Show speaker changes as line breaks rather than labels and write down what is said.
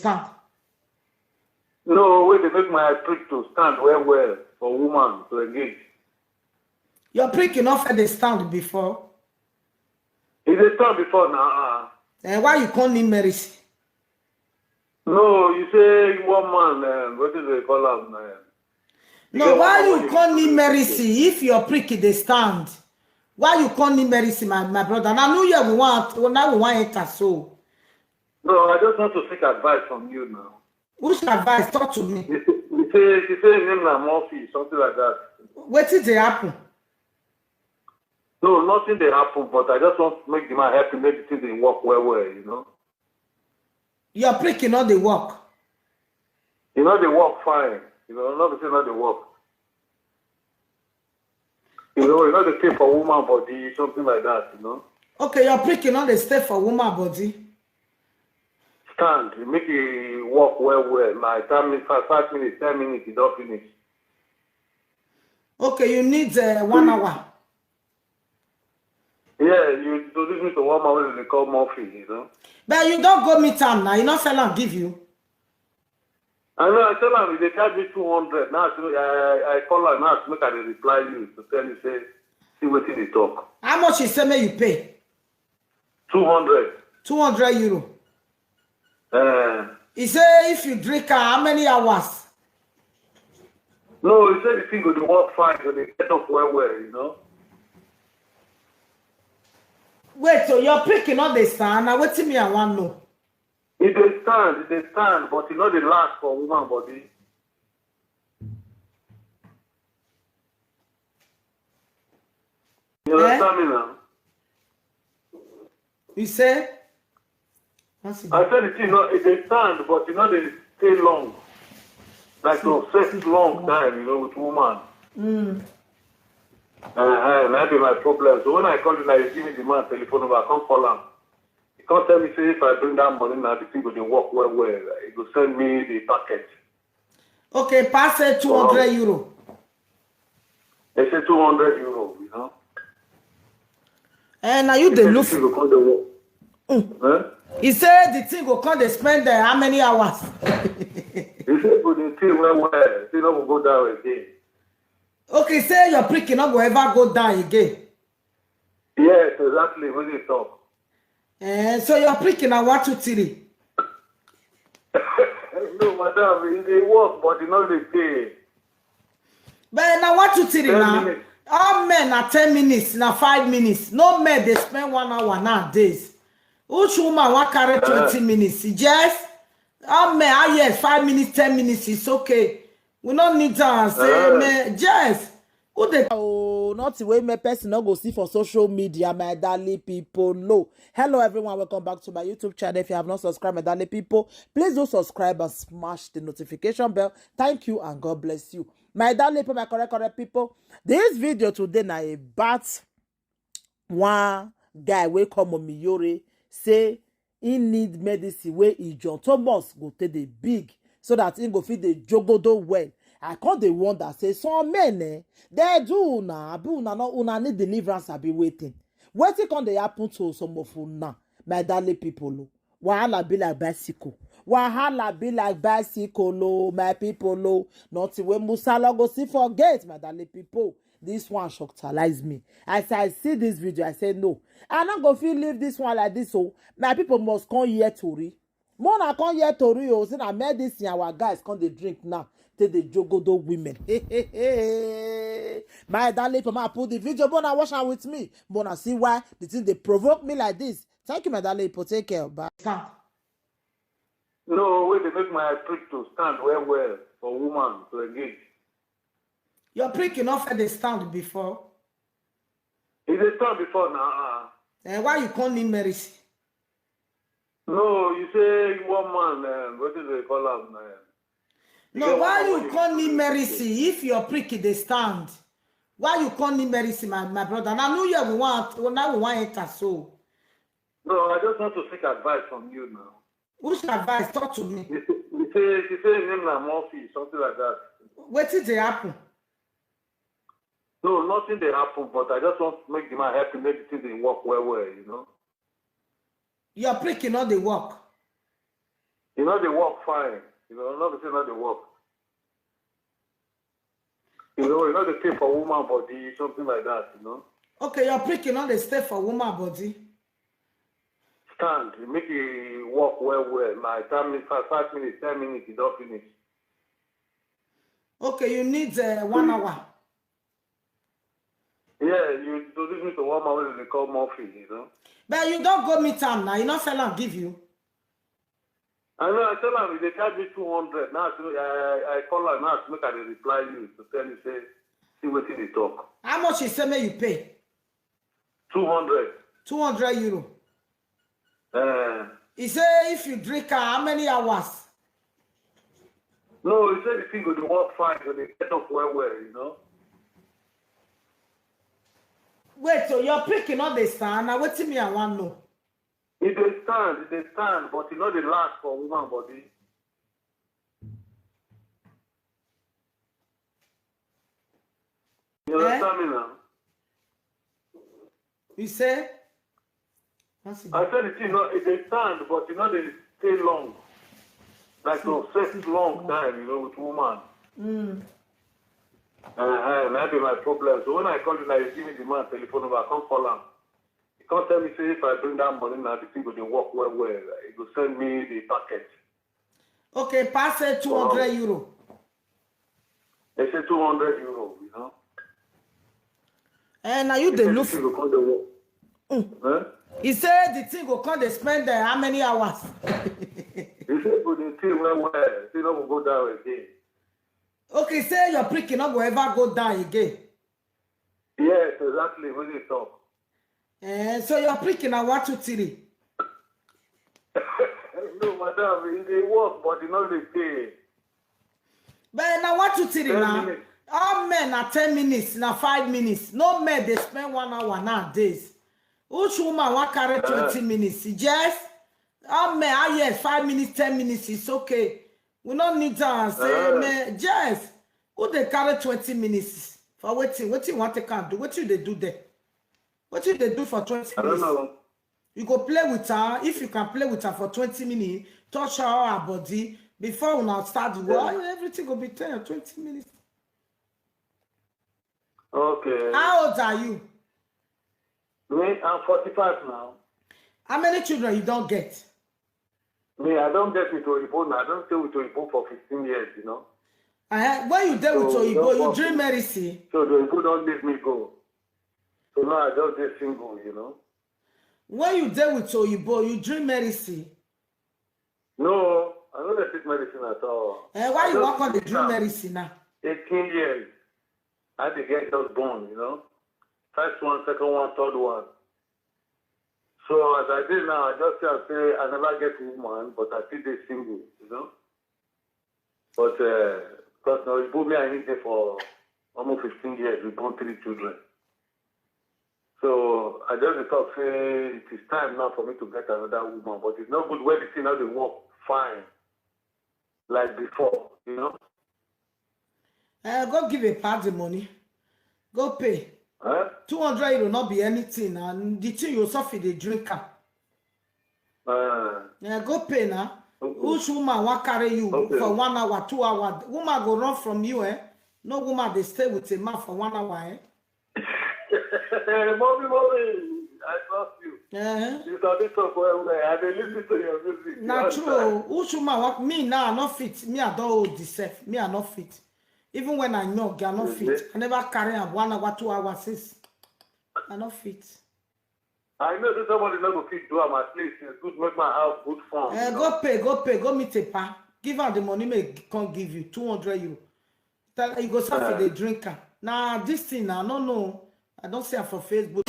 stand.
No, where they make my prick to stand well for woman to engage.
Your prick enough at the stand before.
If they stand before now.
And why you call him Mercy?
No, you say one man, what do they call him?
No, why you call him Mercy if your prick they stand? Why you call him Mercy, my brother? And I know you now we want enter so.
No, I just want to seek advice from you now.
Which advice? Talk to me.
You say name like Murphy, something like that.
What did they happen?
No, nothing they happen, but I just want to make the man happy, make the thing they work well, you know.
Your prick not they work.
You know they work fine. You know, not the thing not they work. You know they pay for woman body, something like that, you know.
Okay, your prick not they stay for woman body.
Stand, you make it work well. Like 5 minutes, 10 minutes, you don't finish.
Okay, you need 1 hour.
Yeah, you introduce me to one man they call Murphy, you know.
But you don't go meet him now. You not sell and give you.
I know, I tell him, they charge me 200. Now, I call her now to make her reply you to tell you, say, see what they talk.
How much you say me you pay?
200.
200 euro. He say if you drink how many hours?
No, he said the thing will work fine when they get up well, you know.
Wait, so you're picking up the stand. Now wait till me I want know.
It they stand, but you know they last for woman body. You understand me now?
You say?
I said the thing, they stand, but you know they stay long. Like to set long time, you know, with woman. That be my problem. So when I call you, like, give me the man telephone number, I can't call him. He can't tell me, say, if I bring that money now, the thing will work well. He will send me the packet.
Okay, pass it 200 euro.
They say 200 euro, you know.
And now you the look. He said the thing will come, they spend how many hours?
He said, but the thing well, they don't go down again.
Okay, say your prick not go ever go down again.
Yes, exactly. When you talk.
So your prick now 1, 2, 3.
No, madam, they work, but you know they pay.
But now 1, 2, 3 now. All men are 10 minutes, now 5 minutes. No men they spend 1 hour nowadays. Which woman want carry 20 minutes? Yes. All men, yes, 5 minutes, 10 minutes, it's okay. We don't need to say, yes. Who they not the way my person not go see for social media, my darling people. No. Hello, everyone. Welcome back to my YouTube channel. If you have not subscribed, my darling people, please do subscribe and smash the notification bell. Thank you and God bless you. My darling people, my correct people. This video today na about one guy wey come on Iyore say he need medicine wey John Thomas go take the big so that he go fit the jogodo well. I can't the wonder say some men they do na be una need deliverance I be waiting. Wetin come dey happen to some of una my darling people? Wahala be like bicycle. Wahala be like bicycle, my people. Nothing when Musala go see forget, my darling people. This one shockalize me. As I see this video, I say no. I'm not going to leave this one like this. So my people must come here to read. More na come here to read. Oh, say I made this in our guys come they drink now. Take the jogodo women. My darling people, I put the video. But now watch out with me. But now see why the thing they provoke me like this. Thank you, my darling people. Take care. Bye.
No, way they make my prick to stand well for woman to engage.
Your prick enough at the stand before.
If they stand before now.
And why you call him Mercy?
No, you say one man, what do they call him?
No, why you call him Mercy if your prick they stand? Why you call him Mercy, my brother? And I know you now we want enter so.
No, I just want to seek advice from you now.
Which advice? Talk to me.
You say name like Murphy, something like that.
What did they happen?
No, nothing they happen, but I just want to make the man happy, make the thing they work well, you know.
Your prick not they work.
You know, they work fine. You know, not to say not they work. You know they stay for woman body, something like that, you know.
Okay, your prick, you know, they stay for woman body.
Stand, you make it work well. Like 5 minutes, 10 minutes, you don't finish.
Okay, you need 1 hour.
Yeah, you introduce me to one man they call Murphy, you know.
But you don't go meet him now. You not sell and give you.
I know, I tell him, they charge me 200. Now, I call her now to make her reply you to tell you, say, see what they talk.
How much is say you pay?
200.
200 euro. He say if you drink how many hours?
No, he said the thing go to work fine, so they get up well, you know.
Wait, so you're picking up the stand. Now, what me I want to know?
It they stand, but you know they last for woman body. You understand me now?
You say?
I said the thing, they stand, but you know they stay long. Like to set long time, you know, with woman. That be my problem. So when I call you, like, give me the man telephone number, I can't call him. He can't tell me, say, if I bring that money now, the thing will work well. He will send me the packet.
Okay, pass it 200 euro.
They say 200 euro, you know.
And now you they look. He said the thing will come, they spend how many hours?
He said, but the thing well, they don't go down again.
Okay, say your prick not will ever go down again.
Yes, exactly, when you talk.
So your prick now 1, 2, 3.
No, madam, they work, but you know they pay.
But now 1, 2, 3 now. All men are 10 minutes, now 5 minutes. No men they spend 1 hour nowadays. Which woman want carry 20 minutes? Just all men, yes, 5 minutes, 10 minutes, it's okay. We don't need to say, man, just who they carry 20 minutes for waiting? What you want to can do? What you they do there? What you they do for 20 minutes?
I don't know.
You go play with her. If you can play with her for 20 minutes, touch her body before we now start the war, everything will be 10 or 20 minutes.
Okay.
How old are you?
Me, I'm 45 now.
How many children you don't get?
Me, I don't get with Oyibo now. I don't stay with Oyibo for 15 years, you know.
When you there with Oyibo, you dream medicine.
So the Oyibo don't let me go. So now I just get single, you know.
When you there with Oyibo, you dream medicine.
No, I don't take medicine at all.
Why you work on the dream medicine now? 18
years. I had to get just born, you know. First one, second one, third one. So as I did now, I just say I never get a woman, but I still stay single, you know. But because now you put me in here for almost 15 years, we born 3 children. So I just thought, say it is time now for me to get another woman, but it's not good when you see how they work fine, like before, you know.
Go give a part the money. Go pay. 200 it will not be anything, and the thing you suffer the drinker. Go pay now. Okay. Which woman want carry you for 1 hour, 2 hours? Woman go run from you, No woman they stay with a man for 1 hour,
Mommy, I trust you. You can talk well, I listen to your music.
Not true. Which woman want me now? I not fit. Me I don't hold the self. Me I not fit. Even when I know, I not fit. I never carry up 1 hour, 2 hours since. I not fit.
I know that somebody not go fit do am at least. It's good make my house good fun.
Go pay, go meet a pa. Give her the money, may can't give you 200 euro. Tell her you go serve for the drinker. Now this thing now, no. I don't see her for Facebook.